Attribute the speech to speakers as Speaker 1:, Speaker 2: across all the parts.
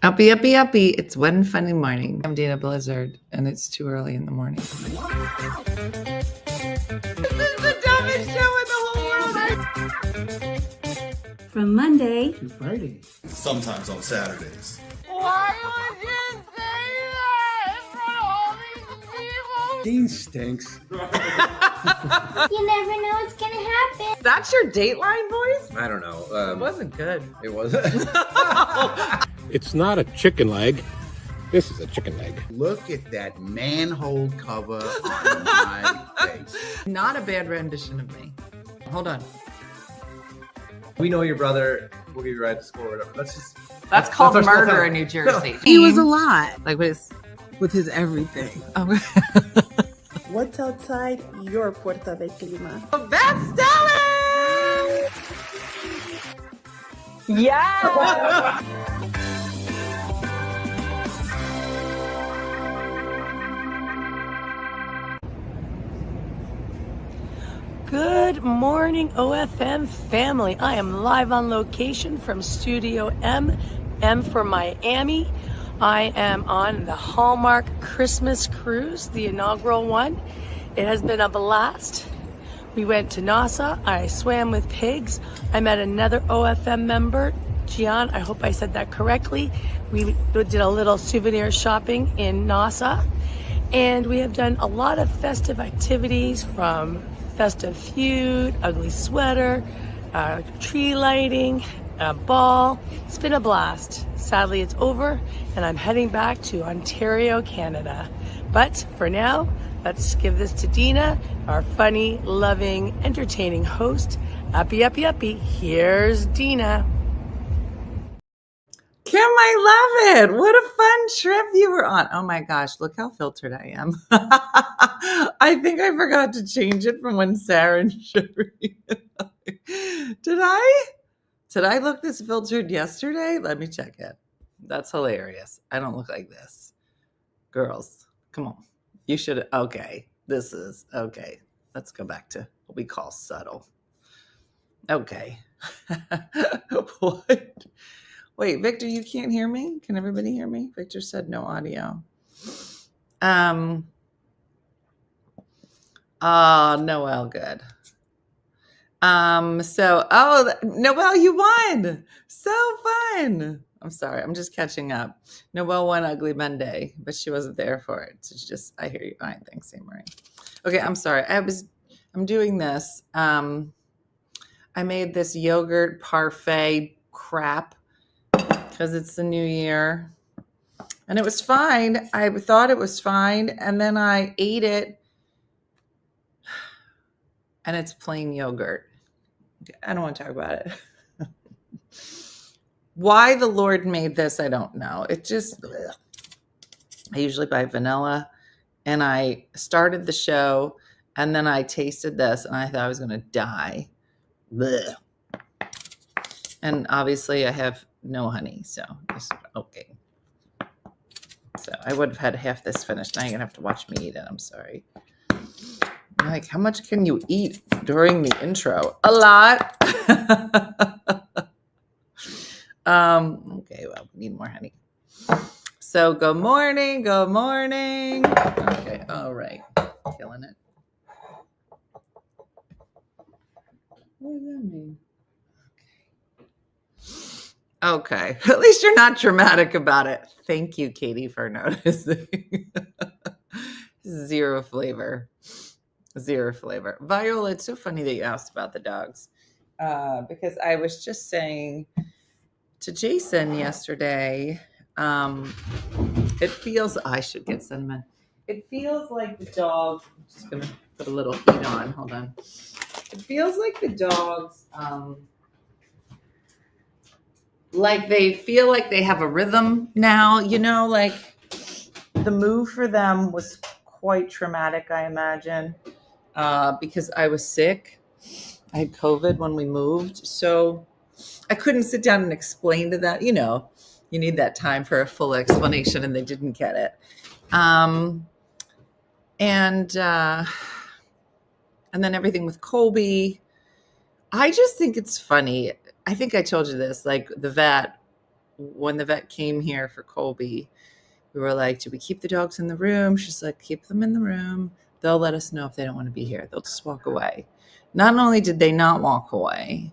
Speaker 1: Uppy, uppy, uppy. It's One Funny Morning. I'm Dena Blizzard, and it's too early in the morning. This is the dumbest show in the whole world.
Speaker 2: From Monday
Speaker 3: to Friday. Sometimes on Saturdays.
Speaker 1: Why would you say that in front of all these people?
Speaker 3: Dean stinks.
Speaker 4: You never know what's gonna happen.
Speaker 1: That's your Dateline voice?
Speaker 5: I don't know.
Speaker 1: It wasn't good.
Speaker 5: It wasn't.
Speaker 6: It's not a chicken leg. This is a chicken leg.
Speaker 3: Look at that manhole cover on my face.
Speaker 1: Not a bad rendition of me. Hold on.
Speaker 5: We know your brother. We'll give you a ride to school or whatever.
Speaker 1: That's called
Speaker 5: our
Speaker 1: murder
Speaker 5: school
Speaker 1: in New Jersey.
Speaker 7: He was a lot
Speaker 1: Like what is?
Speaker 7: with his everything.
Speaker 1: Oh.
Speaker 8: What's outside your Puerto de Clima?
Speaker 1: That's Stellan! Yeah!
Speaker 9: Good morning, OFM family. I am live on location from Studio M for Miami. I am on the Hallmark Christmas cruise, the inaugural one. It has been a blast. We went to Nassau. I swam with pigs. I met another OFM member, Gian. I hope I said that correctly. We did a little souvenir shopping in Nassau. And we have done a lot of festive activities, from festive feud, ugly sweater, tree lighting, a ball. It's been a blast. Sadly, it's over, and I'm heading back to Ontario, Canada. But for now, let's give this to Dena, our funny, loving, entertaining host. Uppy, uppy, uppy. Here's Dena.
Speaker 1: Kim, I love it. What a fun trip you were on. Oh my gosh, look how filtered I am. I think I forgot to change it from when Sarah and Sherry. Did I look this filtered yesterday? Let me check it. That's hilarious. I don't look like this. Girls, come on. You should. Okay. This is okay. Let's go back to what we call subtle. Okay. What? Wait, Victor, you can't hear me? Can everybody hear me? Victor said no audio. Noelle, good. Noelle, you won. So fun. I'm sorry. I'm just catching up. Noelle won Ugly Monday, but she wasn't there for it. So I hear you. All right. Thanks, Marie. Okay. I'm sorry. I'm doing this. I made this yogurt parfait crap because it's the new year, and it was fine. I thought it was fine. And then I ate it, and it's plain yogurt. I don't want to talk about it. Why the Lord made this, I don't know. It just, I usually buy vanilla, and I started the show, and then I tasted this, and I thought I was going to die. Blech. And obviously I have no honey, so it's okay. So I would have had half this finished. Now you're going to have to watch me eat it. I'm sorry. Like, how much can you eat during the intro? A lot. Okay, well, we need more honey. So good morning. Good morning. Okay, all right. Killing it. What does that mean? Okay. At least you're not dramatic about it. Thank you, Katie, for noticing. Zero flavor. Viola, it's so funny that you asked about the dogs. Because I was just saying to Jason yesterday, it feels, I should get cinnamon. It feels like the dog, I'm just going to put a little heat on. Hold on. It feels like the dogs, like they feel like they have a rhythm now, like the move for them was quite traumatic, I imagine, because I was sick. I had COVID when we moved, so I couldn't sit down and explain to them, you need that time for a full explanation, and they didn't get it. And then everything with Colby, I just think it's funny. I think I told you this, like the vet when the vet came here for Colby, we were like, do we keep the dogs in the room? She's like, keep them in the room. They'll let us know if they don't want to be here. They'll just walk away. Not only did they not walk away,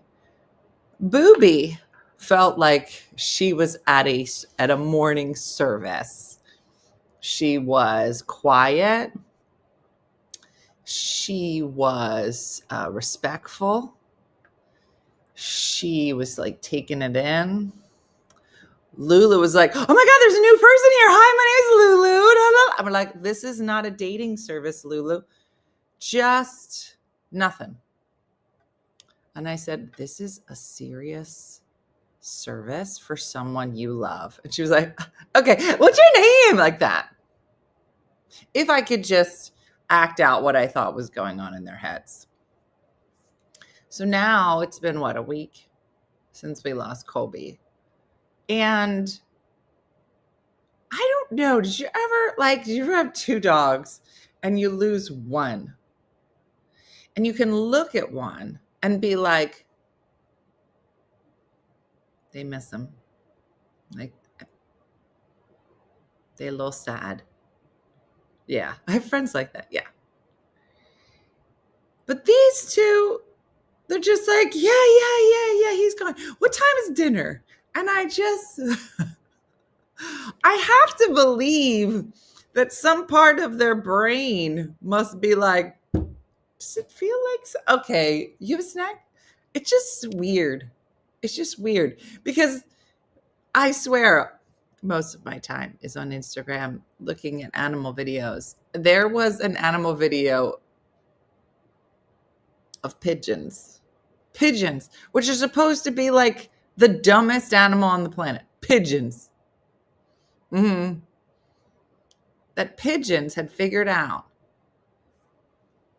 Speaker 1: Booby felt like she was at a morning service. She was quiet. She was respectful. She was like taking it in. Lulu was like, oh my God, there's a new person here. Hi, my name is Lulu. I'm like, this is not a dating service, Lulu. Just nothing. And I said, this is a serious service for someone you love. And she was like, okay, what's your name? Like that. If I could just act out what I thought was going on in their heads. So now it's been, what, a week since we lost Colby. And I don't know, did you ever have two dogs and you lose one? And you can look at one and be like, they miss him. Like, they're a little sad. Yeah, I have friends like that, yeah. But these two, they're just like, yeah, he's gone. What time is dinner? And I have to believe that some part of their brain must be like, does it feel like, okay, you have a snack? It's just weird. It's just weird because I swear most of my time is on Instagram looking at animal videos. There was an animal video of pigeons, which are supposed to be like the dumbest animal on the planet. Pigeons. That pigeons had figured out.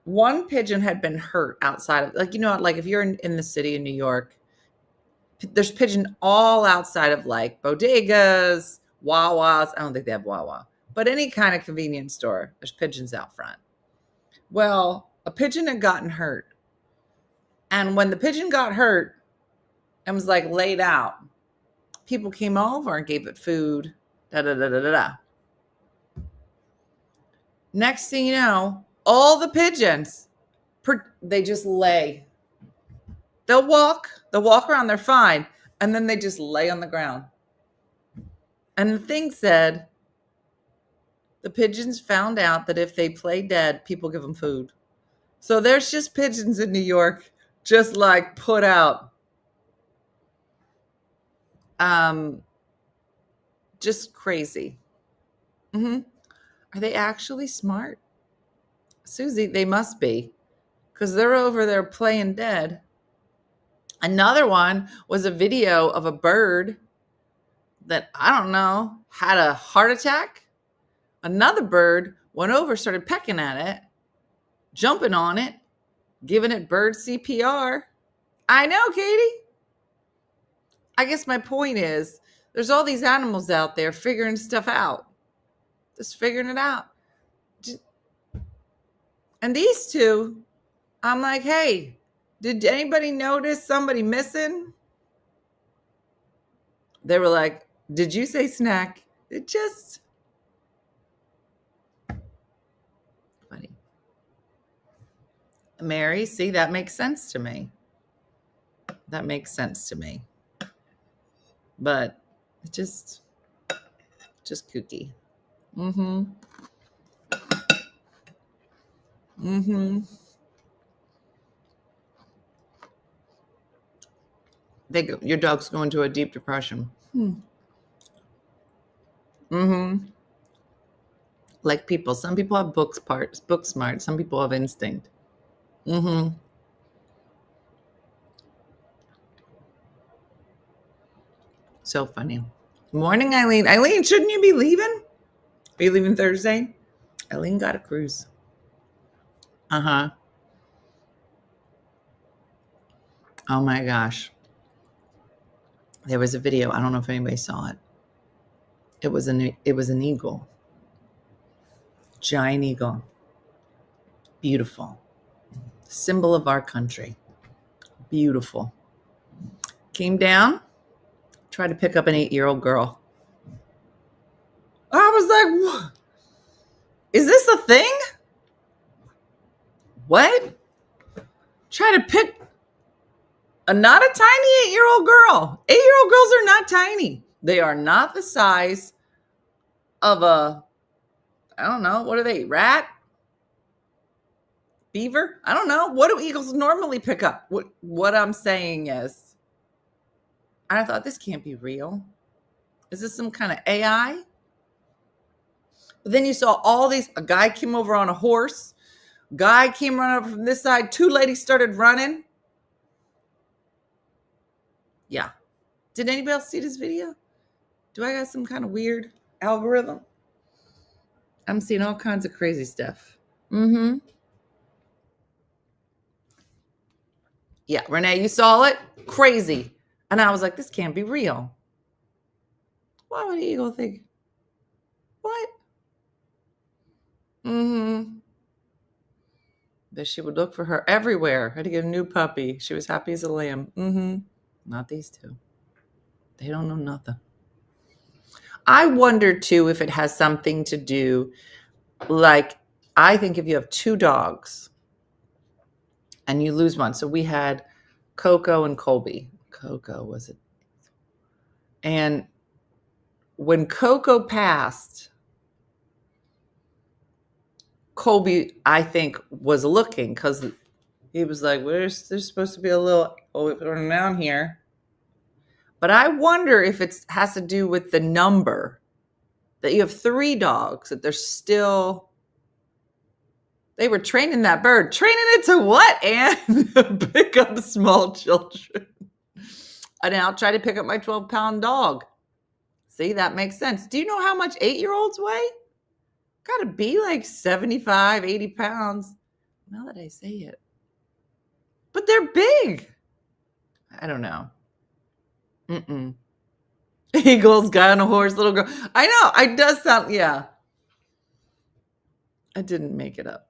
Speaker 1: One pigeon had been hurt outside of, like if you're in the city in New York, there's pigeon all outside of like bodegas, Wawas. I don't think they have Wawa, but any kind of convenience store, there's pigeons out front. Well, a pigeon had gotten hurt. And when the pigeon got hurt and was like laid out, people came over and gave it food. Next thing you know, all the pigeons, they just lay. They'll walk around, they're fine. And then they just lay on the ground. And the thing said, the pigeons found out that if they play dead, people give them food. So there's just pigeons in New York, just like put out. Just crazy. Are they actually smart? Susie, they must be, because they're over there playing dead. Another one was a video of a bird that, I don't know, had a heart attack. Another bird went over, started pecking at it, jumping on it, giving it bird CPR. I know, Katie. I guess my point is, there's all these animals out there figuring stuff out. Just figuring it out. And these two, I'm like, hey, did anybody notice somebody missing? They were like, did you say snack? It just funny. Mary, see, that makes sense to me. That makes sense to me. But it just kooky. Your dog's going into a deep depression. Like people. Some people have book smart. Some people have instinct. So funny. Morning, Eileen. Eileen, shouldn't you be leaving? Are you leaving Thursday? Eileen got a cruise. Oh my gosh. There was a video. I don't know if anybody saw it. It was an eagle. Giant eagle. Beautiful. Symbol of our country. Beautiful. Came down tried to pick up an 8-year-old girl. I was like, what? Is this a thing? What? Try to pick not a tiny 8-year-old girl. 8-year-old girls are not tiny. They are not the size of a, I don't know, what are they, rat? Beaver? I don't know. What do eagles normally pick up? What I'm saying is, I thought, this can't be real. Is this some kind of AI? But then you saw all these, a guy came over on a horse. Guy came running over from this side. 2 ladies started running. Yeah. Did anybody else see this video? Do I got some kind of weird algorithm? I'm seeing all kinds of crazy stuff. Mm-hmm. Yeah, Renee, you saw it? Crazy. And I was like, this can't be real. Why would an eagle think? What? Mm-hmm. That she would look for her everywhere. Had to get a new puppy. She was happy as a lamb. Mm-hmm. Not these 2. They don't know nothing. I wonder, too, if it has something to do, like, I think if you have 2 dogs and you lose one. So we had Coco and Colby. Coco, was it? And when Coco passed, Colby, I think, was looking because he was like, there's supposed to be a little down here. But I wonder if it has to do with the number, that you have 3 dogs, that they were training that bird. Training it to what, Anne? Pick up small children. And I'll try to pick up my 12-pound dog. See, that makes sense. Do you know how much 8-year-olds weigh? Got to be like 75, 80 pounds. Now that I say it. But they're big. I don't know. Mm-mm. Eagles, guy on a horse, little girl. I know. It does sound, yeah. I didn't make it up.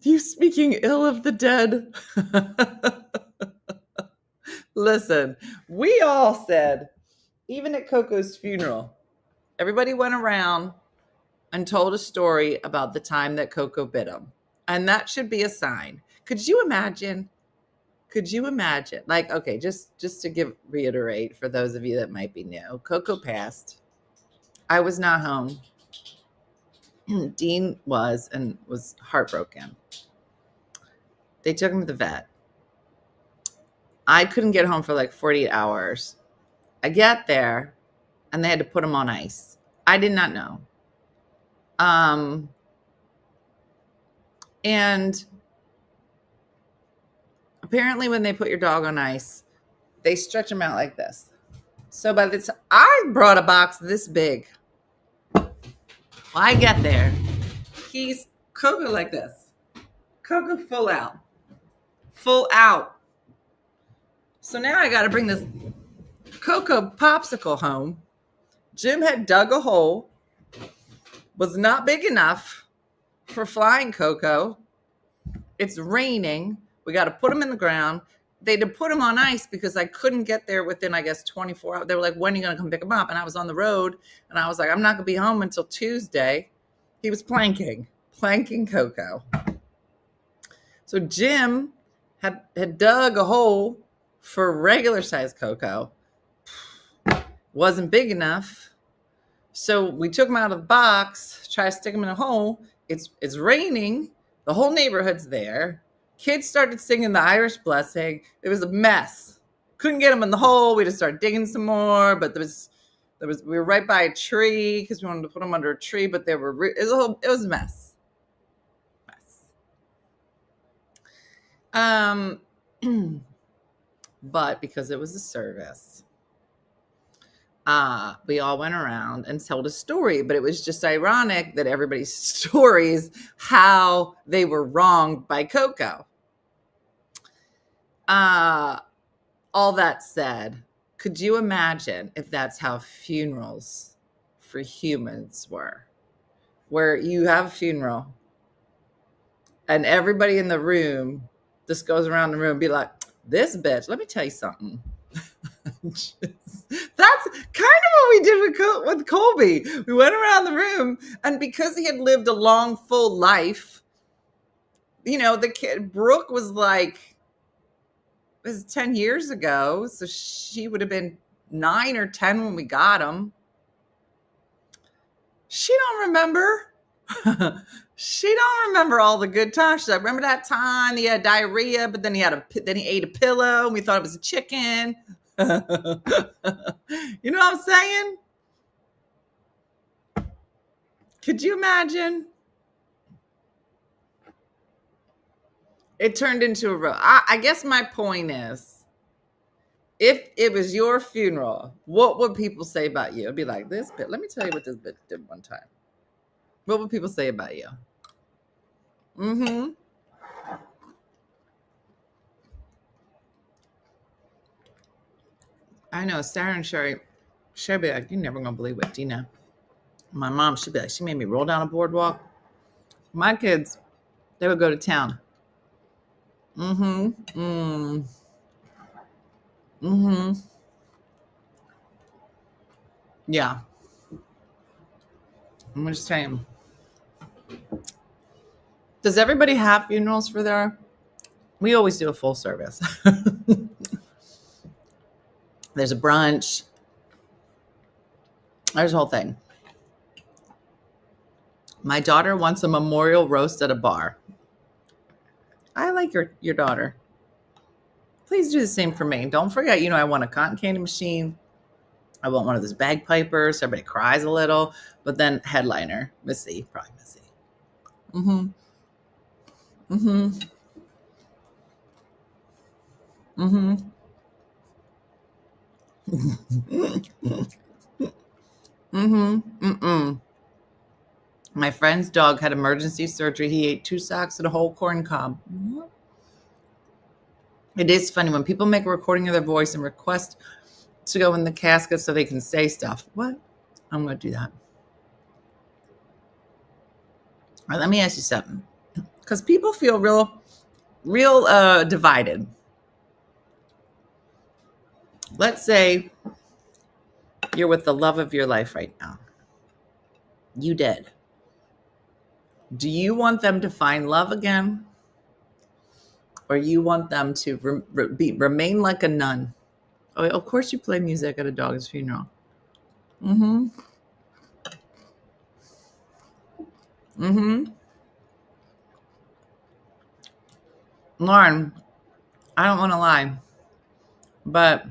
Speaker 1: You speaking ill of the dead. Listen, we all said, even at Coco's funeral, everybody went around and told a story about the time that Coco bit him. And that should be a sign. Could you imagine? Like, okay, just to reiterate for those of you that might be new, Coco passed. I was not home. Dean was heartbroken. They took him to the vet. I couldn't get home for like 48 hours. I get there and they had to put him on ice. I did not know. And apparently when they put your dog on ice, they stretch him out like this. So by the time I brought a box this big, I get there, he's Coco like this. Coco full out. So now I got to bring this Coco popsicle home. Jim had dug a hole, was not big enough for flying Coco. It's raining. We got to put him in the ground. They had to put him on ice because I couldn't get there within, I guess, 24 hours. They were like, when are you going to come pick him up? And I was on the road, and I was like, I'm not going to be home until Tuesday. He was planking Coco. So Jim had dug a hole for regular size Coco. Wasn't big enough. So we took him out of the box, tried to stick him in a hole. It's raining. The whole neighborhood's there. Kids started singing the Irish Blessing. It was a mess. Couldn't get him in the hole. We just started digging some more, but we were right by a tree because we wanted to put him under a tree, but it was a mess. But because it was a service, we all went around and told a story, but it was just ironic that everybody's stories, how they were wronged by Coco. All that said, could you imagine if that's how funerals for humans were? Where you have a funeral and everybody in the room just goes around the room and be like, this bitch, let me tell you something. That's That's kind of what we did with Colby. We went around the room, and because he had lived a long, full life, the kid, Brooke was like, it was 10 years ago, so she would have been 9 or 10 when we got him. She don't remember. She don't remember all the good times. She's like, remember that time he had diarrhea, but then he ate a pillow, and we thought it was a chicken. You know what I'm saying? Could you imagine? It turned into a row. I guess my point is, if it was your funeral, what would people say about you? It'd be like, this bit. Let me tell you what this bit did one time. What would people say about you? Mm-hmm. I know, Sarah and Sherry, she'll be like, you're never going to believe what Dena. My mom, she'd be like, she made me roll down a boardwalk. My kids, they would go to town. Mm-hmm. Mm. Mm-hmm. Yeah. I'm just saying. Does everybody have funerals for their? We always do a full service. There's a brunch. There's a whole thing. My daughter wants a memorial roast at a bar. I like your daughter. Please do the same for me. Don't forget, I want a cotton candy machine. I want one of those bagpipers so everybody cries a little. But then headliner, Missy, probably Missy. Mm-hmm. Mm-hmm. Mm-hmm. Mm-hmm. Mm-mm. My friend's dog had emergency surgery. He ate 2 sacks of the whole corn cob. Mm-hmm. It is funny when people make a recording of their voice and request to go in the casket so they can say stuff. What? I'm going to do that. All right, let me ask you something. Because people feel real divided. Let's say you're with the love of your life right now. You did. Do you want them to find love again? Or you want them to remain like a nun? Oh, of course you play music at a dog's funeral. Mm-hmm. Mm-hmm. Lauren, I don't want to lie, but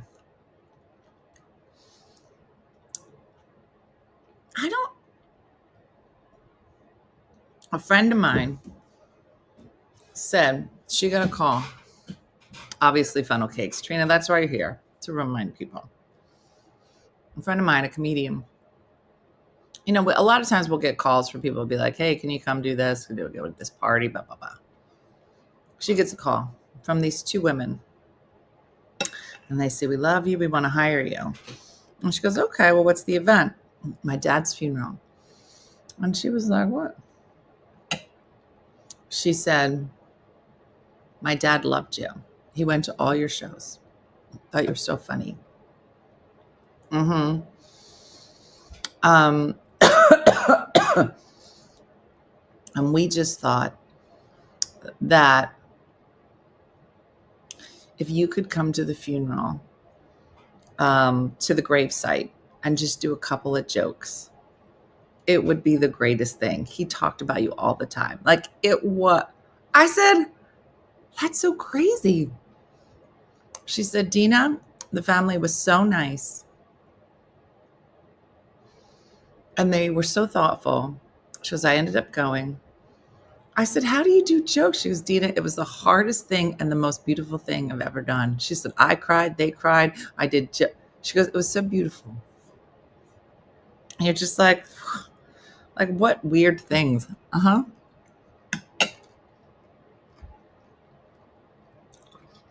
Speaker 1: a friend of mine said she got a call. Obviously, funnel cakes. Trina, that's why you're here, to remind people. A friend of mine, a comedian. A lot of times we'll get calls from people be like, hey, can you come do this? We'll go to this party, blah, blah, blah. She gets a call from these 2 women. And they say, we love you. We want to hire you. And she goes, okay, well, what's the event? My dad's funeral. And she was like, what? She said, my dad loved you. He went to all your shows. Thought you were so funny. Mm-hmm. And we just thought that if you could come to the funeral, to the gravesite, and just do a couple of jokes, it would be the greatest thing. He talked about you all the time. Like it was. I said, that's so crazy. She said, Dena, the family was so nice. And they were so thoughtful. She goes, I ended up going. I said, how do you do jokes? She goes, Dena, it was the hardest thing and the most beautiful thing I've ever done. She said, I cried, they cried. I did. She goes, it was so beautiful. And you're just like what weird things. Uh-huh.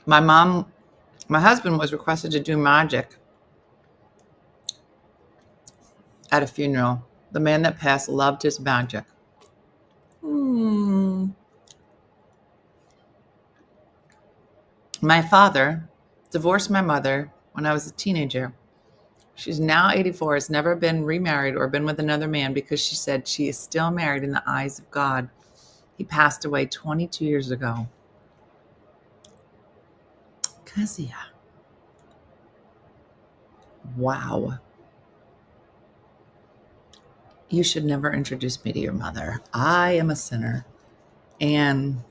Speaker 1: My husband was requested to do magic at a funeral. The man that passed loved his magic. My father divorced my mother when I was a teenager. She's now 84, has never been remarried or been with another man because she said she is still married in the eyes of God. He passed away 22 years ago. Kezia. Wow. You should never introduce me to your mother. I am a sinner. And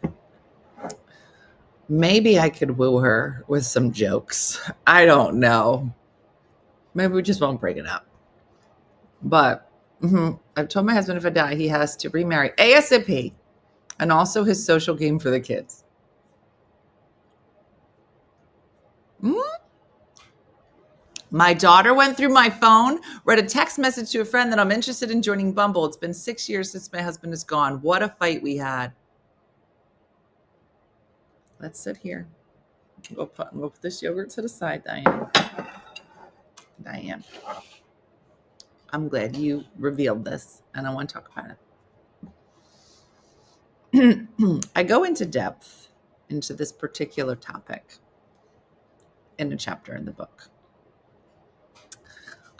Speaker 1: maybe I could woo her with some jokes. I don't know. Maybe we just won't break it up. But I've told my husband if I die, he has to remarry ASAP. And also his social game for the kids. My daughter went through my phone, read a text message to a friend that I'm interested in joining Bumble. It's been 6 years since my husband is gone. What a fight we had. Let's sit here. We'll put this yogurt to the side, Diane. Diane, I'm glad you revealed this, and I want to talk about it. I go into depth into this particular topic in a chapter in the book.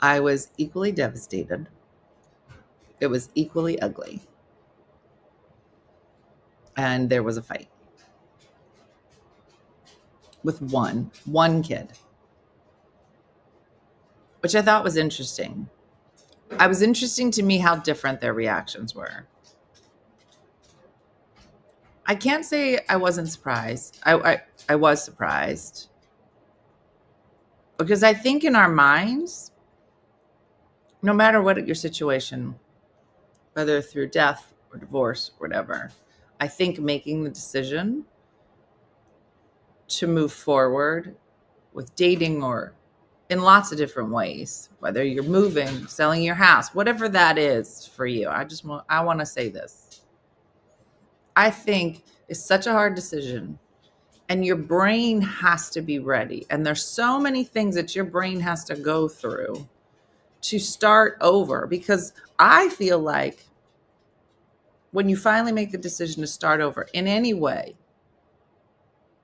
Speaker 1: I was equally devastated. It was equally ugly. And there was a fight with one kid, which I thought was interesting. It was interesting to me how different their reactions were. I can't say I wasn't surprised. I was surprised. Because I think in our minds, no matter what your situation, whether through death or divorce or whatever, I think making the decision to move forward with dating or in lots of different ways, whether you're moving, selling your house, whatever that is for you. I want to say this. I think it's such a hard decision, and your brain has to be ready. And there's so many things that your brain has to go through to start over, because I feel like when you finally make the decision to start over in any way,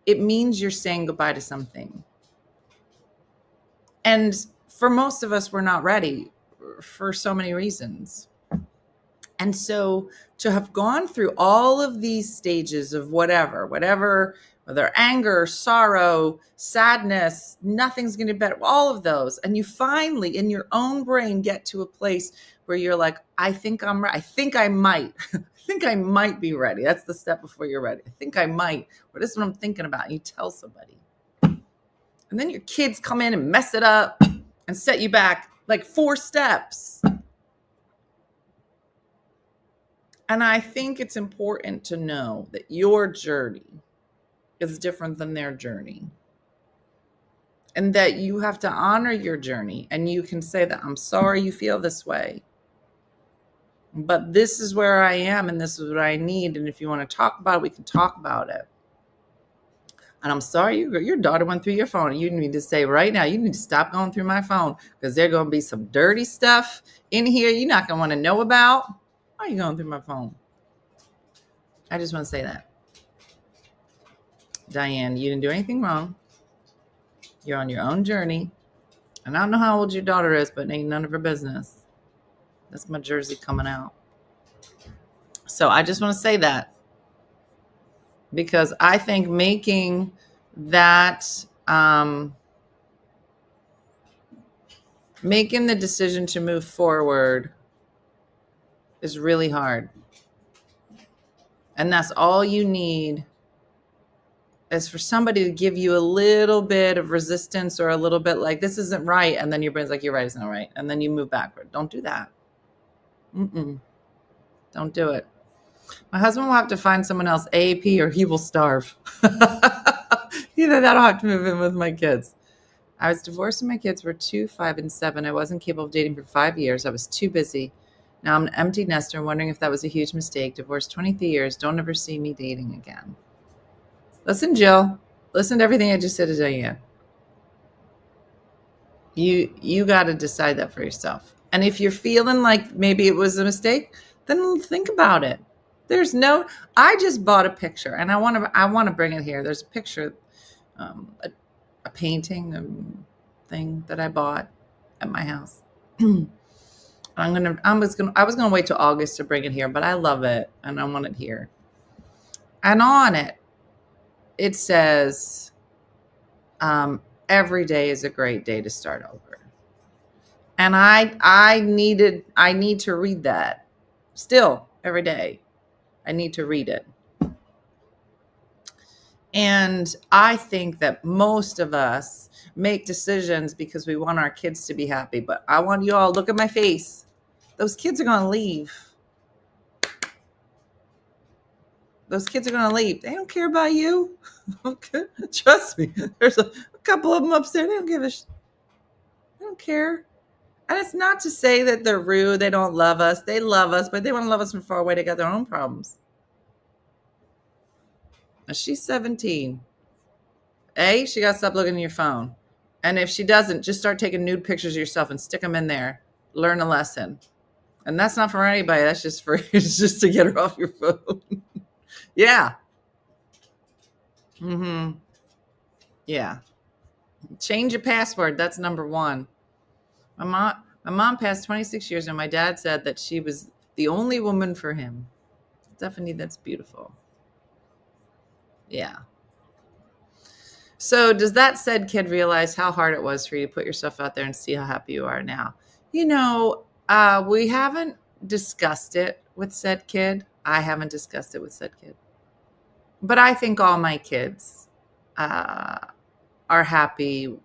Speaker 1: it means you're saying goodbye to something. And for most of us, we're not ready for so many reasons. And so to have gone through all of these stages of whatever, whether anger, sorrow, sadness, nothing's going to be better, all of those. And you finally, in your own brain, get to a place where you're like, I think I'm right. I think I might. I think I might be ready. That's the step before you're ready. I think I might. Or this is what I'm thinking about. And you tell somebody. And then your kids come in and mess it up and set you back like 4 steps. And I think it's important to know that your journey is different than their journey. And that you have to honor your journey. And you can say that, I'm sorry you feel this way, but this is where I am and this is what I need. And if you want to talk about it, we can talk about it. And I'm sorry your daughter went through your phone. And you need to say right now, you need to stop going through my phone, because there's going to be some dirty stuff in here you're not going to want to know about. Why are you going through my phone? I just want to say that. Diane, you didn't do anything wrong. You're on your own journey. And I don't know how old your daughter is, but it ain't none of her business. That's my jersey coming out. So I just want to say that, because I think making that, making the decision to move forward is really hard. And that's all you need, is for somebody to give you a little bit of resistance, or a little bit like, this isn't right. And then your brain's like, you're right, it's not right. And then you move backward. Don't do that. Don't do it. My husband will have to find someone else AAP, or he will starve. Either that or I'll have to move in with my kids. I was divorced when my kids were 2, 5, and 7. I wasn't capable of dating for 5 years. I was too busy. Now I'm an empty nester, wondering if that was a huge mistake. Divorced 23 years. Don't ever see me dating again. Listen, Jill. Listen to everything I just said to Diane. You got to decide that for yourself. And if you're feeling like maybe it was a mistake, then think about it. I just bought a picture, and I want to bring it here. There's a picture, a painting thing that I bought, at my house. I was gonna wait till August to bring it here, but I love it and I want it here. And on it says, every day is a great day to start over. And I need to read that still every day. I need to read it. And I think that most of us make decisions because we want our kids to be happy. But I want you all, look at my face. Those kids are going to leave. Those kids are going to leave. They don't care about you. Okay? Trust me. There's a couple of them upstairs. They don't give a shit. They don't care. And it's not to say that they're rude. They don't love us. They love us, but they want to love us from far away. They got their own problems. Now, she's 17. She got to stop looking at your phone. And if she doesn't, just start taking nude pictures of yourself and stick them in there. Learn a lesson. And that's not for anybody. That's just it's just to get her off your phone. Yeah. Yeah. Change your password. That's number one. My mom passed 26 years and my dad said that she was the only woman for him. Stephanie, that's beautiful. Yeah. So does that said kid realize how hard it was for you to put yourself out there and see how happy you are now? We haven't discussed it with said kid. I haven't discussed it with said kid. But I think all my kids are happy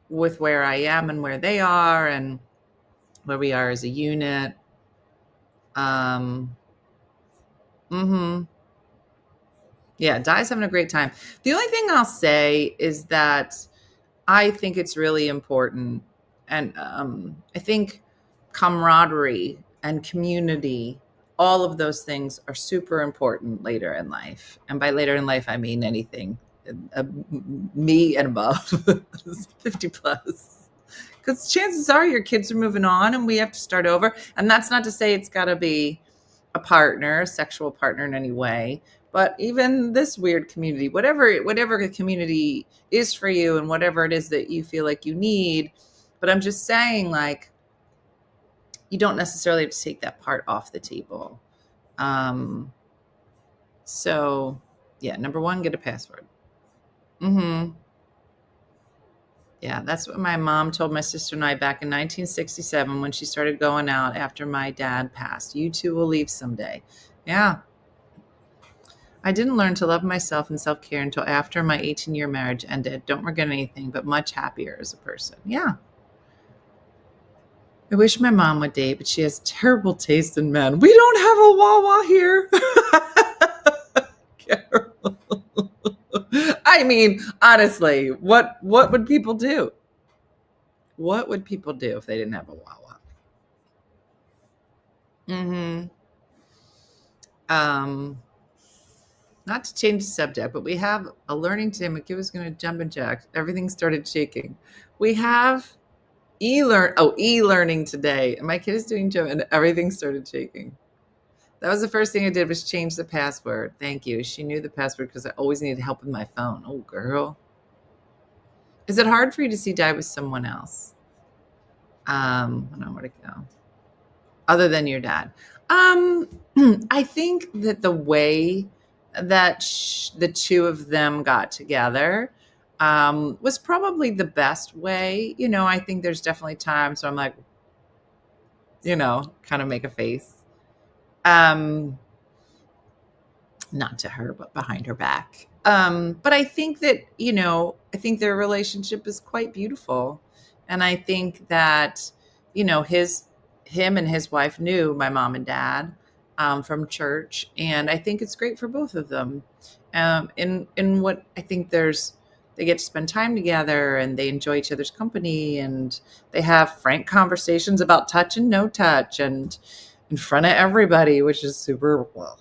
Speaker 1: with where I am and where they are and where we are as a unit. Yeah, Di's having a great time. The only thing I'll say is that I think it's really important. And I think camaraderie and community, all of those things are super important later in life. And by later in life, I mean anything. Me and above, 50 plus. Because chances are your kids are moving on and we have to start over. And that's not to say it's got to be a partner, a sexual partner in any way. But even this weird community, whatever the community is for you and whatever it is that you feel like you need. But I'm just saying, like, you don't necessarily have to take that part off the table. So, yeah, number one, get a password. Yeah, that's what my mom told my sister and I back in 1967 when she started going out after my dad passed. You too will leave someday. Yeah. I didn't learn to love myself and self-care until after my 18-year marriage ended. Don't regret anything, but much happier as a person. Yeah. I wish my mom would date, but she has terrible taste in men. We don't have a Wawa here. Carol. I mean, honestly, what would people do? What would people do if they didn't have a Wawa? Not to change the subject, but we have a learning today. McKee was going to jump and jack. Everything started shaking. We have e-learning today. And my kid is doing Joe, and everything started shaking. That was the first thing I did was change the password. Thank you. She knew the password because I always needed help with my phone. Oh, girl. Is it hard for you to see Di with someone else? I don't know where to go. Other than your dad. I think that the way that the two of them got together was probably the best way. I think there's definitely times where I'm like, kind of make a face. Not to her, but behind her back. But I think that, I think their relationship is quite beautiful. And I think that, him and his wife knew my mom and dad from church. And I think it's great for both of them. In what I think they get to spend time together and they enjoy each other's company and they have frank conversations about touch and no touch and in front of everybody, which is super well.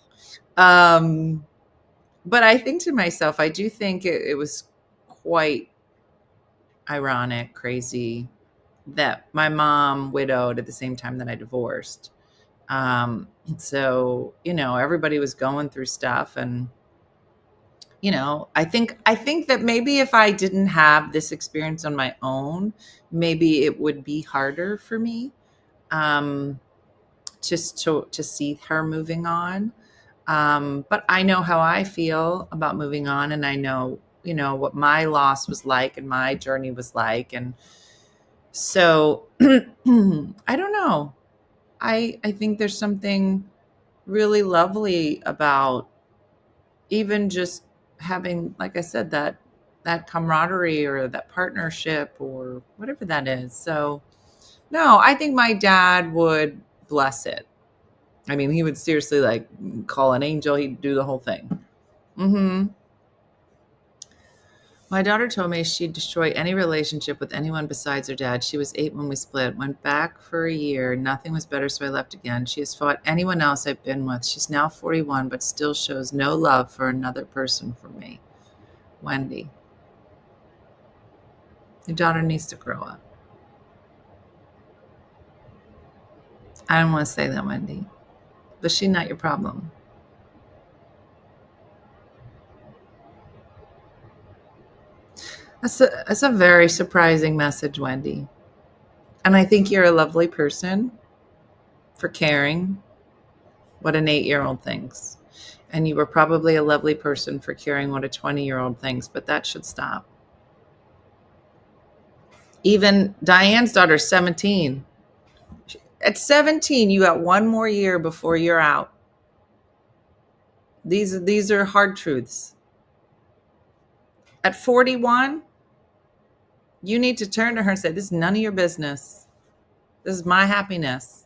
Speaker 1: But I think to myself, I do think it was quite ironic, crazy that my mom widowed at the same time that I divorced. So, everybody was going through stuff and, I think that maybe if I didn't have this experience on my own, maybe it would be harder for me just to see her moving on. But I know how I feel about moving on, and I know, what my loss was like and my journey was like. And so I don't know. I think there's something really lovely about even just having, like I said, that camaraderie or that partnership or whatever that is. So no, I think my dad would bless it. I mean, he would seriously like call an angel. He'd do the whole thing. My daughter told me she'd destroy any relationship with anyone besides her dad. She was 8 when we split. Went back for a year. Nothing was better, so I left again. She has fought anyone else I've been with. She's now 41, but still shows no love for another person for me. Wendy. Your daughter needs to grow up. I don't want to say that, Wendy. But she's not your problem. That's a very surprising message, Wendy. And I think you're a lovely person for caring what an 8-year-old thinks. And you were probably a lovely person for caring what a 20-year-old thinks, but that should stop. Even Diane's daughter's 17. At 17, you got 1 more year before you're out. These are hard truths. At 41, you need to turn to her and say, this is none of your business. This is my happiness.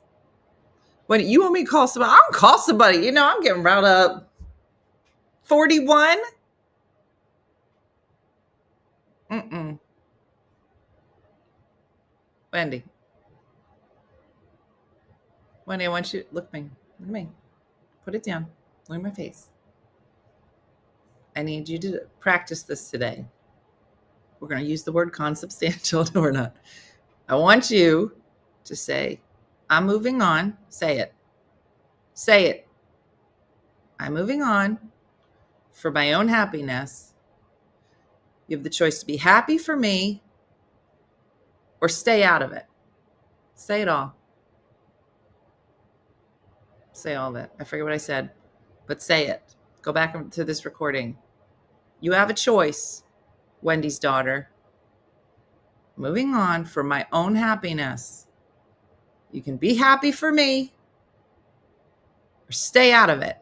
Speaker 1: When you want me to call somebody, I'll call somebody. I'm getting riled up. 41? Wendy, I want you, look at me. Put it down. Look at my face. I need you to practice this today. We're going to use the word consubstantial. No, we're not. I want you to say, I'm moving on. Say it. Say it. I'm moving on for my own happiness. You have the choice to be happy for me or stay out of it. Say it all. Say all of it. I forget what I said, but say it. Go back to this recording. You have a choice, Wendy's daughter. Moving on for my own happiness. You can be happy for me or stay out of it.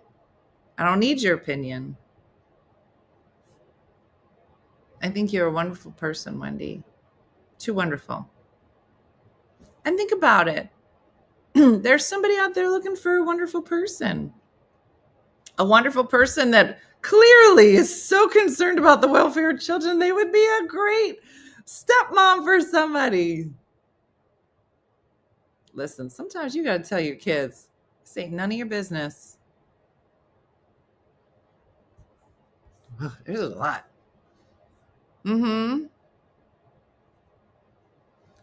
Speaker 1: I don't need your opinion. I think you're a wonderful person, Wendy. Too wonderful. And think about it. There's somebody out there looking for a wonderful person. A wonderful person that clearly is so concerned about the welfare of children, they would be a great stepmom for somebody. Listen, sometimes you got to tell your kids, this ain't none of your business. There's a lot.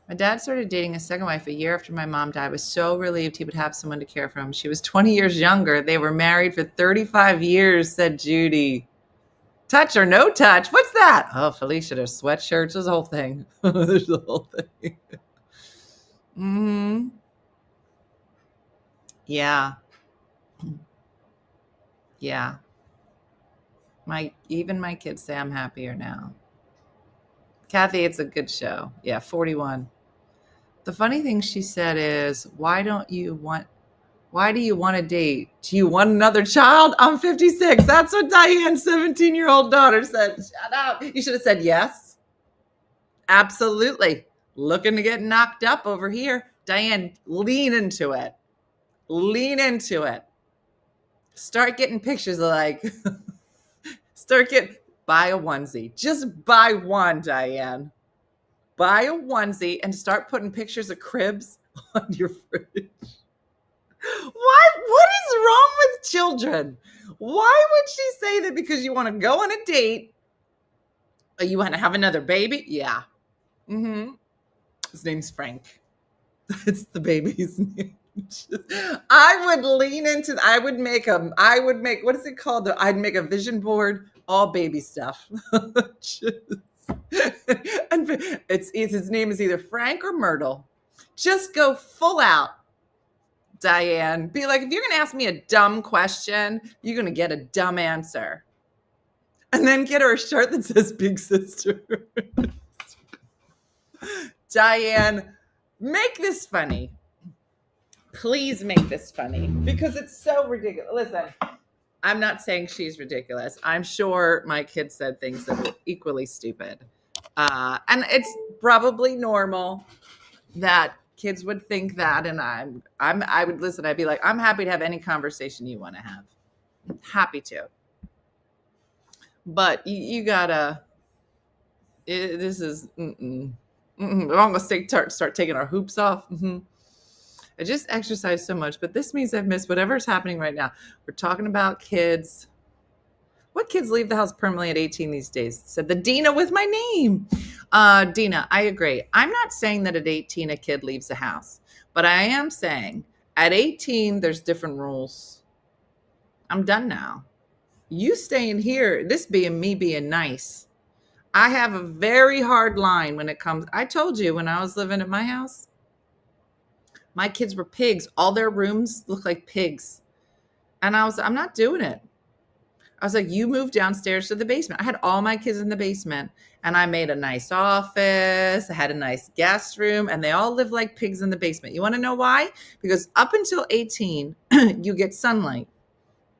Speaker 1: My dad started dating a second wife a year after my mom died. I was so relieved he would have someone to care for him. She was 20 years younger. They were married for 35 years, said Judy. Touch or no touch? What's that? Oh, Felicia, there's sweatshirts. There's the whole thing. There's the whole thing. Yeah. Yeah. Even my kids say I'm happier now. Kathy, it's a good show. Yeah, 41. The funny thing she said is, why do you want to date? Do you want another child? I'm 56. That's what Diane's 17-year-old daughter said. Shut up. You should have said yes. Absolutely. Looking to get knocked up over here. Diane, lean into it. Lean into it. Start getting pictures of buy a onesie. Just buy one, Diane. Buy a onesie and start putting pictures of cribs on your fridge. What is wrong with children? Why would she say that because you want to go on a date? Or you want to have another baby? Yeah. His name's Frank. It's the baby's name. I would lean into, what is it called? I'd make a vision board all baby stuff. And his name is either Frank or Myrtle. Just go full out, Diane. Be like, if you're going to ask me a dumb question, you're going to get a dumb answer. And then get her a shirt that says Big Sister. Diane, make this funny. Please make this funny because it's so ridiculous. Listen, I'm not saying she's ridiculous. I'm sure my kids said things that were equally stupid. And it's probably normal that kids would think that. And I would listen. I'd be like, I'm happy to have any conversation you want to have. Happy to. But you gotta, this is, I'm going to start taking our hoops off. I just exercise so much, but this means I've missed whatever's happening right now. We're talking about kids. What kids leave the house permanently at 18 these days? Said the Dena with my name. Dena, I agree. I'm not saying that at 18 a kid leaves the house, but I am saying at 18 there's different rules. I'm done now. You staying here, this being me being nice. I have a very hard line when it comes. I told you when I was living at my house, my kids were pigs. All their rooms look like pigs. And I'm not doing it. I was like, you move downstairs to the basement. I had all my kids in the basement and I made a nice office. I had a nice guest room and they all live like pigs in the basement. You want to know why? Because up until 18, you get sunlight.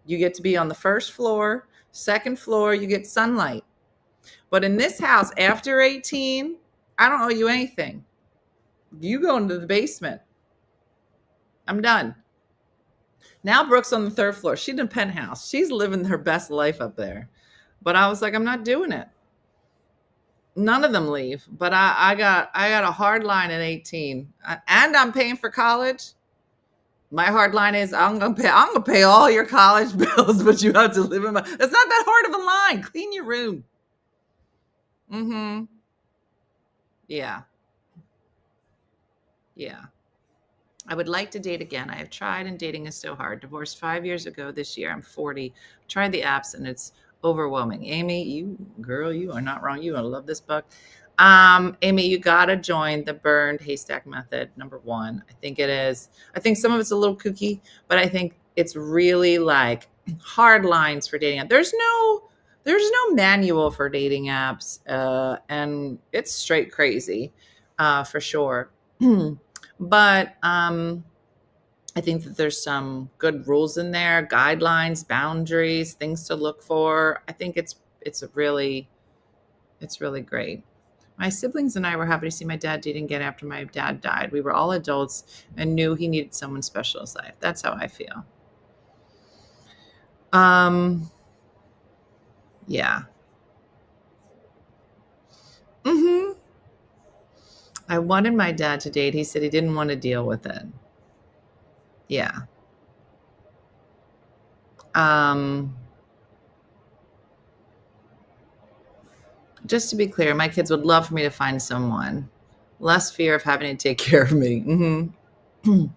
Speaker 1: You get to be on the first floor, second floor, you get sunlight. But in this house, after 18, I don't owe you anything. You go into the basement. I'm done. Now Brooke's on the third floor. She's in a penthouse. She's living her best life up there. But I was like, I'm not doing it. None of them leave. But I got a hard line at 18. And I'm paying for college. My hard line is I'm gonna pay all your college bills, but you have to live in my. It's not that hard of a line. Clean your room. Yeah. I would like to date again. I have tried and dating is so hard. Divorced 5 years ago this year. I'm 40. Tried the apps and it's overwhelming. Amy, you are not wrong. You gonna love this book. Amy, you gotta join the burned haystack method. Number 1. I think it is. I think some of it's a little kooky, but I think it's really like hard lines for dating. There's no manual for dating apps, and it's straight crazy, for sure. But I think that there's some good rules in there, guidelines, boundaries, things to look for. I think it's really great. My siblings and I were happy to see my dad dating again after my dad died. We were all adults and knew he needed someone special in his life. That's how I feel. Yeah. I wanted my dad to date. He said he didn't want to deal with it. Yeah. Just to be clear, my kids would love for me to find someone. Less fear of having to take care of me. When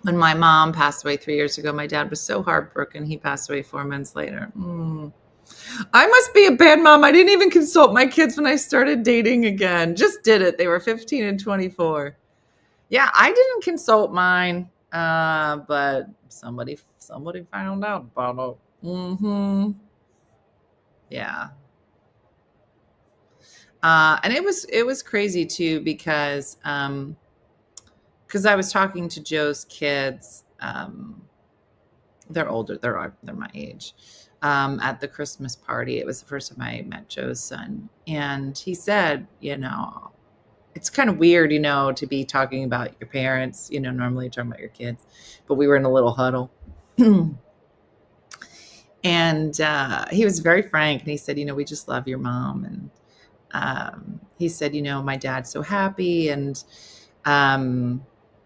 Speaker 1: my mom passed away 3 years ago, my dad was so heartbroken. He passed away 4 months later. I must be a bad mom. I didn't even consult my kids when I started dating again. Just did it. They were 15 and 24. Yeah, I didn't consult mine, but somebody found out about it. Yeah. And it was crazy too because I was talking to Joe's kids. They're older. They're my age. At the Christmas party. It was the first time I met Joe's son. And he said, it's kind of weird, to be talking about your parents, normally you're talking about your kids, but we were in a little huddle. And he was very frank. And he said, we just love your mom. And he said, my dad's so happy. And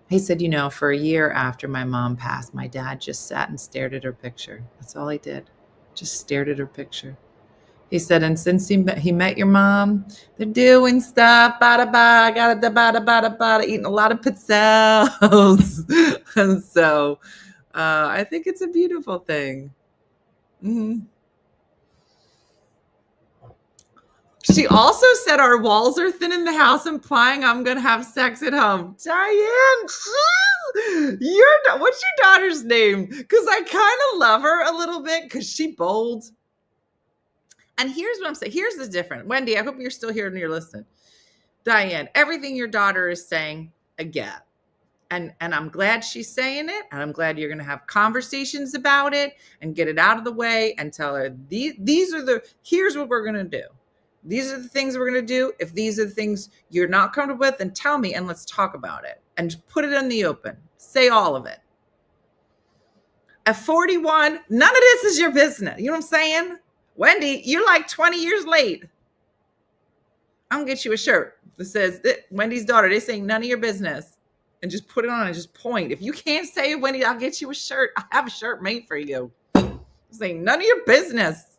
Speaker 1: he said, for a year after my mom passed, my dad just sat and stared at her picture. That's all he did. Just stared at her picture. He said, and since he met your mom, they're doing stuff, eating a lot of pizzelles. And so I think it's a beautiful thing. She also said our walls are thin in the house, implying I'm going to have sex at home. Diane, what's your daughter's name? Because I kind of love her a little bit because she bold. And here's what I'm saying. Here's the difference. Wendy, I hope you're still here and you're listening. Diane, everything your daughter is saying, I get. And I'm glad she's saying it. And I'm glad you're going to have conversations about it and get it out of the way and tell her, here's what we're going to do. These are the things we're going to do. If these are the things you're not comfortable with, then tell me and let's talk about it and put it in the open. Say all of it. At 41, none of this is your business. You know what I'm saying? Wendy, you're like 20 years late. I'm going to get you a shirt that says, Wendy's daughter, this ain't none of your business. And just put it on and just point. If you can't say it, Wendy, I'll get you a shirt. I have a shirt made for you. This ain't none of your business.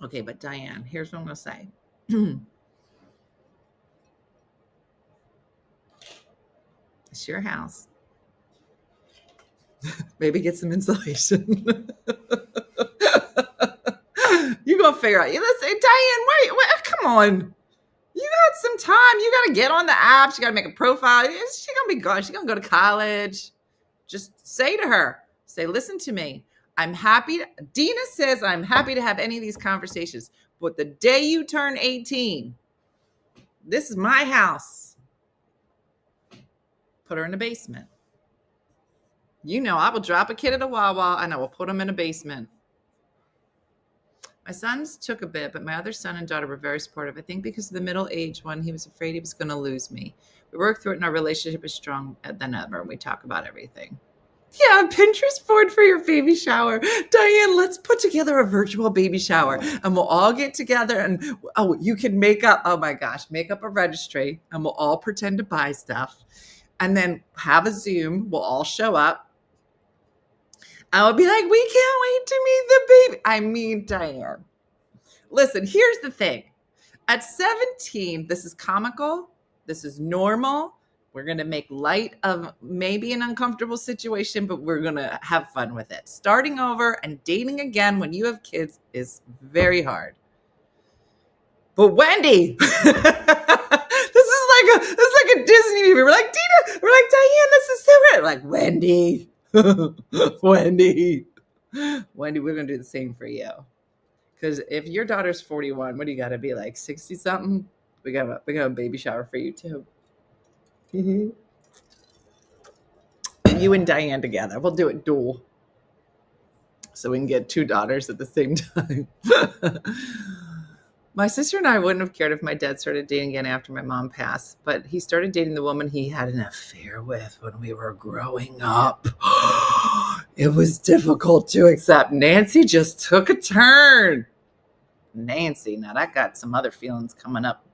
Speaker 1: Okay, but Diane, here's what I'm going to say. It's your house. Maybe get some insulation. You're going to figure out. Listen, Diane, wait, come on. You got some time. You got to get on the apps. You got to make a profile. She's going to be gone. She's going to go to college. Just say to her, listen to me. I'm happy. Dena says I'm happy to have any of these conversations. But the day you turn 18, this is my house. Put her in the basement. You know, I will drop a kid at a Wawa and I will put him in a basement. My sons took a bit, but my other son and daughter were very supportive. I think because of the middle-aged one, he was afraid he was going to lose me. We worked through it and our relationship is strong than ever. We talk about everything. Yeah, a Pinterest board for your baby shower. Diane, let's put together a virtual baby shower and we'll all get together and, you can make up a registry and we'll all pretend to buy stuff and then have a Zoom. We'll all show up. I would be like, we can't wait to meet the baby. I mean, Diane, listen, here's the thing. At 17, this is comical. This is normal. We're going to make light of maybe an uncomfortable situation, but we're going to have fun with it. Starting over and dating again when you have kids is very hard. But Wendy, this is like a Disney movie. We're like, Dena, we're like, Diane, this is so great. Like, Wendy. Wendy, we're going to do the same for you. Because if your daughter's 41, what do you got to be like 60 something? We got a baby shower for you too. Mm-hmm. And you and Diane together. We'll do it dual. So we can get two daughters at the same time. My sister and I wouldn't have cared if my dad started dating again after my mom passed, but he started dating the woman he had an affair with when we were growing up. It was difficult to accept. Nancy just took a turn. Nancy, now that got some other feelings coming up.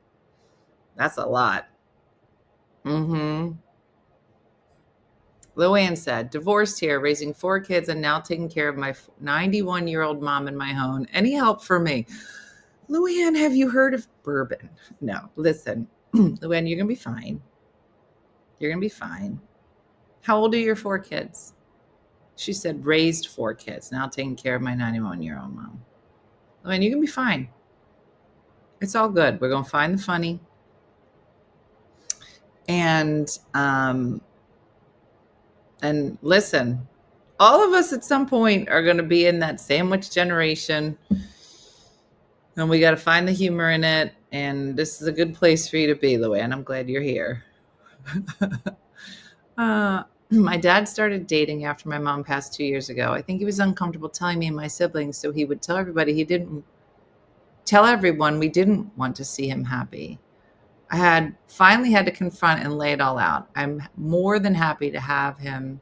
Speaker 1: That's a lot. Mm-hmm. Luann said, divorced here, raising 4 kids and now taking care of my 91-year-old mom in my home. Any help for me? Luann, have you heard of bourbon? No, listen, Luann, you're going to be fine. You're going to be fine. How old are your 4 kids? She said raised 4 kids, now taking care of my 91-year-old mom. Luann, you're going to be fine. It's all good. We're going to find the funny. And listen, all of us at some point are going to be in that sandwich generation. And we got to find the humor in it. And this is a good place for you to be, Luann. I'm glad you're here. My dad started dating after my mom passed 2 years ago. I think he was uncomfortable telling me and my siblings, so he would tell everybody he didn't tell everyone we didn't want to see him happy. I had finally had to confront and lay it all out. I'm more than happy to have him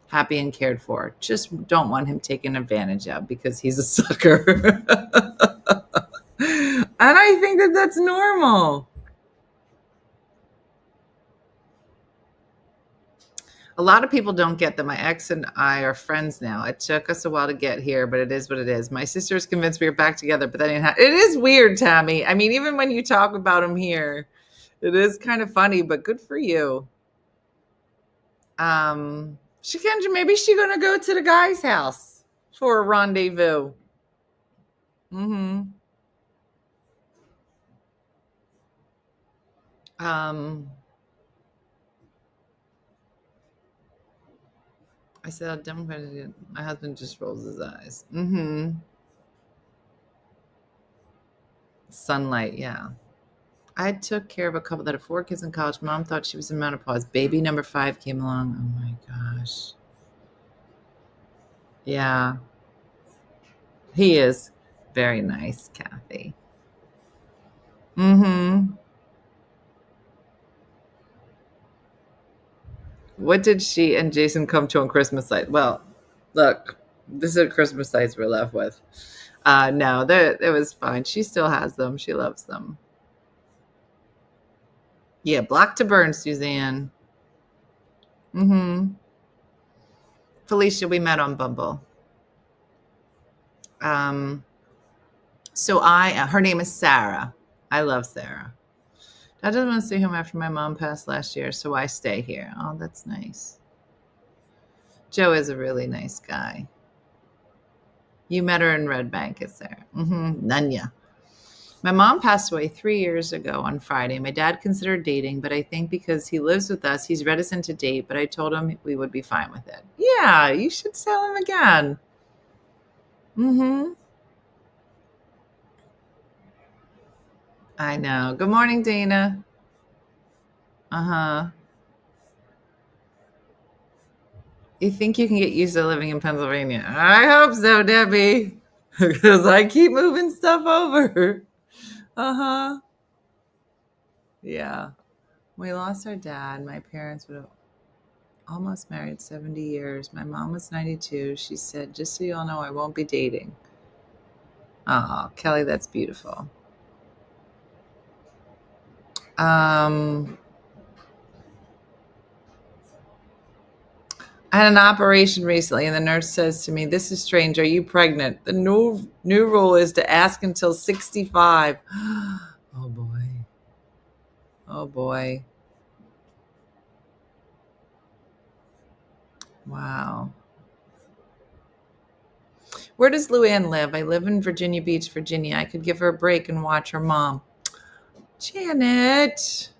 Speaker 1: happy and cared for. Just don't want him taken advantage of because he's a sucker. And I think that that's normal. A lot of people don't get that my ex and I are friends now. It took us a while to get here, but it is what it is. My sister is convinced we are back together, but that ain't it is weird, Tammy. I mean, even when you talk about him here, it is kind of funny, but good for you. Maybe she's gonna go to the guy's house for a rendezvous. Mm-hmm. I said, Democrat. My husband just rolls his eyes. Sunlight, yeah. I took care of a couple that had 4 kids in college. Mom thought she was in menopause. Baby number 5 came along. Oh my gosh. Yeah. He is very nice, Kathy. What did she and Jason come to on Christmas night? Well, look, this is Christmas nights we're left with. No, it was fine. She still has them. She loves them. Yeah, Black to Burn, Suzanne. Felicia, we met on Bumble. So her name is Sarah. I love Sarah. I didn't want to stay home after my mom passed last year, so I stay here. Oh, that's nice. Joe is a really nice guy. You met her in Red Bank, is there? Nanya. My mom passed away 3 years ago on Friday. My dad considered dating, but I think because he lives with us, he's reticent to date, but I told him we would be fine with it. Yeah, you should tell him again. I know. Good morning, Dena. You think you can get used to living in Pennsylvania? I hope so, Debbie, because I keep moving stuff over. Yeah. We lost our dad. My parents would have almost married 70 years. My mom was 92. She said, just so you all know, I won't be dating. Oh, Kelly, that's beautiful. I had an operation recently, and the nurse says to me, this is strange. Are you pregnant? The new rule is to ask until 65. Oh, boy. Oh, boy. Wow. Where does Luann live? I live in Virginia Beach, Virginia. I could give her a break and watch her mom. Janet.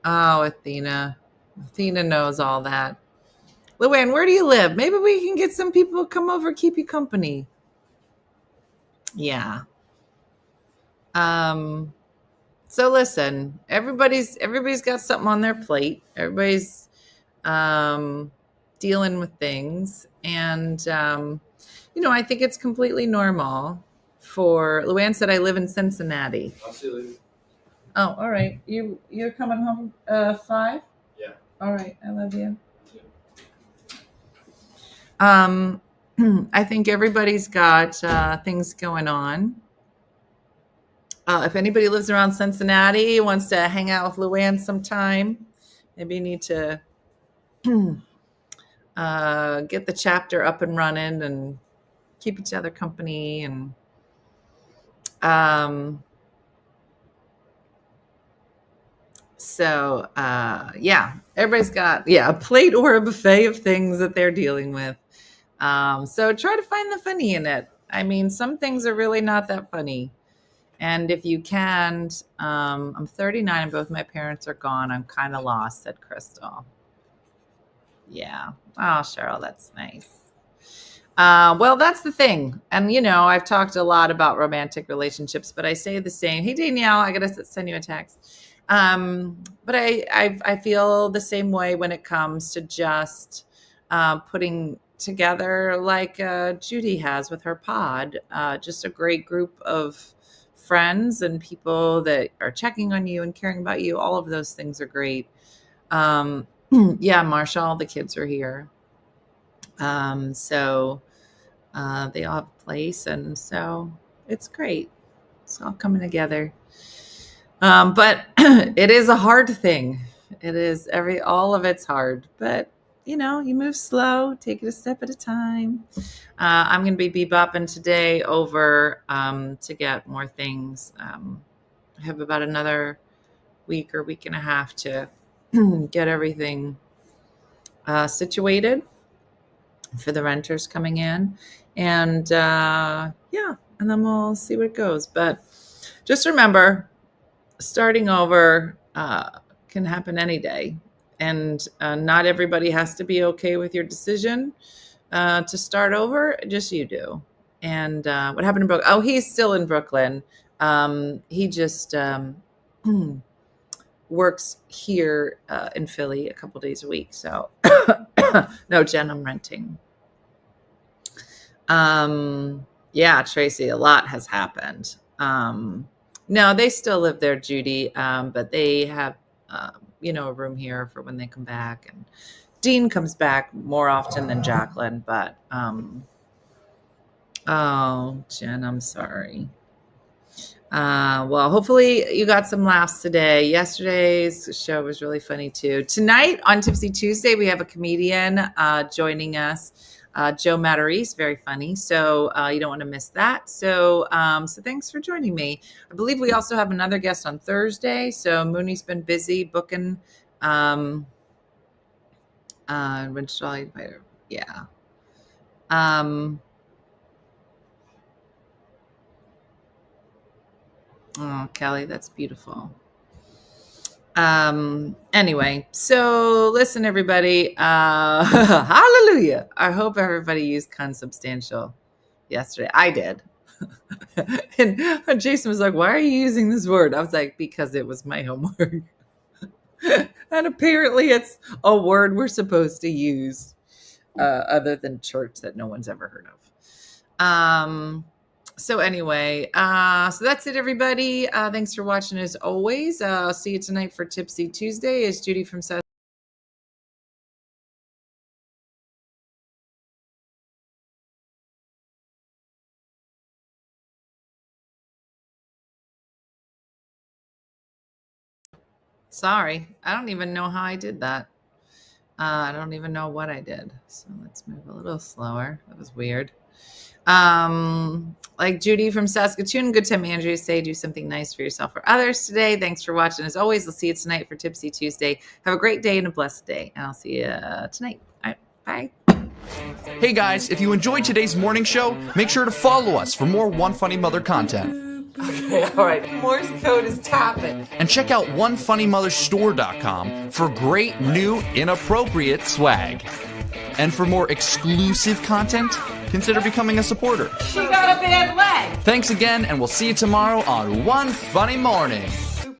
Speaker 1: Oh, Athena. Athena knows all that. Luann, where do you live? Maybe we can get some people to come over, keep you company. Yeah. So listen, everybody's got something on their plate. Everybody's dealing with things. And I think it's completely normal for Luann said I live in Cincinnati.
Speaker 5: I'll see you later.
Speaker 1: Oh, all right. You're coming home 5?
Speaker 5: Yeah.
Speaker 1: All right. I love you. I think everybody's got things going on. If anybody lives around Cincinnati, wants to hang out with Luann sometime, maybe you need to get the chapter up and running and keep each other company. And everybody's got a plate or a buffet of things that they're dealing with. So try to find the funny in it. I mean, some things are really not that funny. And if you can't, I'm 39 and both my parents are gone. I'm kind of lost, said Crystal. Yeah. Oh, Cheryl, that's nice. Well, that's the thing. And, I've talked a lot about romantic relationships, but I say the same. Hey, Danielle, I got to send you a text. But I feel the same way when it comes to just putting together like Judy has with her pod, just a great group of friends and people that are checking on you and caring about you. All of those things are great. Marsha, all the kids are here. So they all have a place, and so it's great. It's all coming together. But it is a hard thing. It is all of it's hard, but you move slow, take it a step at a time. I'm going to be bebopping today over to get more things. I have about another week or week and a half to get everything situated for the renters coming in. And and then we'll see where it goes. But just remember, starting over can happen any day. And not everybody has to be okay with your decision to start over. Just you do. And what happened in Brooklyn? Oh, he's still in Brooklyn. He just works here in Philly a couple days a week. So no, Jen, I'm renting. Yeah, Tracy, a lot has happened. No, they still live there, Judy, but they have, a room here for when they come back. And Dean comes back more often than Jacqueline, but, oh, Jen, I'm sorry. Well, hopefully you got some laughs today. Yesterday's show was really funny too. Tonight on Tipsy Tuesday, we have a comedian joining us, Joe Matarese, very funny. So you don't want to miss that. So thanks for joining me. I believe we also have another guest on Thursday. So Mooney's been busy booking. When shall I invite her? Yeah. Oh, Kelly, that's beautiful. Anyway, so listen, everybody. Hallelujah. I hope everybody used consubstantial yesterday. I did. And Jason was like, why are you using this word? I was like, because it was my homework. And apparently it's a word we're supposed to use other than church that no one's ever heard of. So anyway, so that's it, everybody. Thanks for watching as always. I'll see you tonight for Tipsy Tuesday. It's Judy from South. Sorry, I don't even know how I did that. I don't even know what I did. So let's move a little slower. That was weird. Like Judy from Saskatoon, good time Andrea say, do something nice for yourself or others today. Thanks for watching. As always, I'll see you tonight for Tipsy Tuesday. Have a great day and a blessed day. And I'll see you tonight. All right, bye.
Speaker 10: Hey guys, if you enjoyed today's morning show, make sure to follow us for more One Funny Mother content.
Speaker 1: Okay, all right. Morse code is tapping.
Speaker 10: And check out OneFunnyMotherStore.com for great new inappropriate swag. And for more exclusive content, consider becoming a supporter.
Speaker 1: She got a bad leg.
Speaker 10: Thanks again, and we'll see you tomorrow on One Funny Morning.